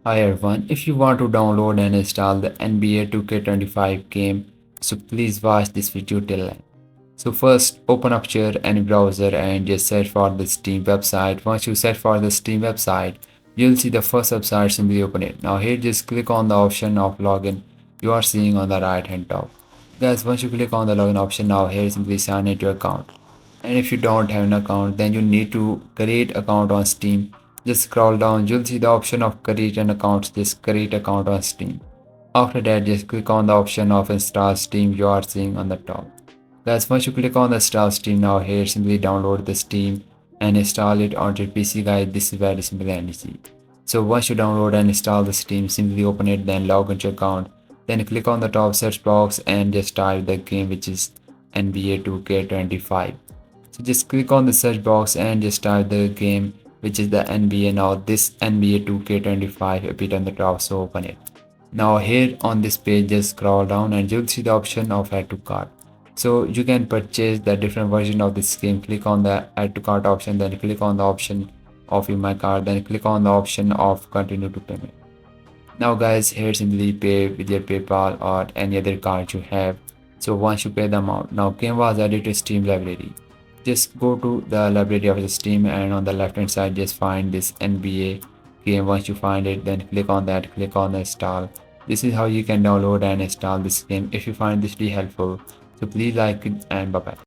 Hi everyone, if you want to download and install the NBA 2K25 game, so please watch this video till end. So first open up your any browser and just search for the Steam website. Once you search for the Steam website, you'll see the first website, simply open it. Now here just click on the option of login you are seeing on the right hand top. Guys, once you click on the login option, now here simply sign into your account. And if you don't have an account, then you need to create account on Steam. Just scroll down, you'll see the option of create an account. Just create account on Steam. After that, just click on the option of install Steam you are seeing on the top. Guys, once you click on the install Steam, now here simply download the Steam and install it onto your PC. Guys, this is very simple and easy. So once you download and install the Steam, simply open it, then log into your account. Then click on the top search box and just type the game, which is NBA 2K25. So just click on the search box and just type the game, which is the NBA. Now this NBA 2K25 appeared on the top, so open it. Now here on this page, just scroll down and you'll see the option of add to cart. So you can purchase the different version of this game. Click on the add to cart option, then click on the option of in my cart, then click on the option of continue to payment. Now guys, here simply pay with your PayPal or any other card you have. So once you pay the amount, now game was added to Steam library. Just go to the library of the Steam and on the left hand side just find this NBA game. Once you find it, then click on that, click on the install. This is how you can download and install this game. If you find this really helpful, so please like it and bye bye.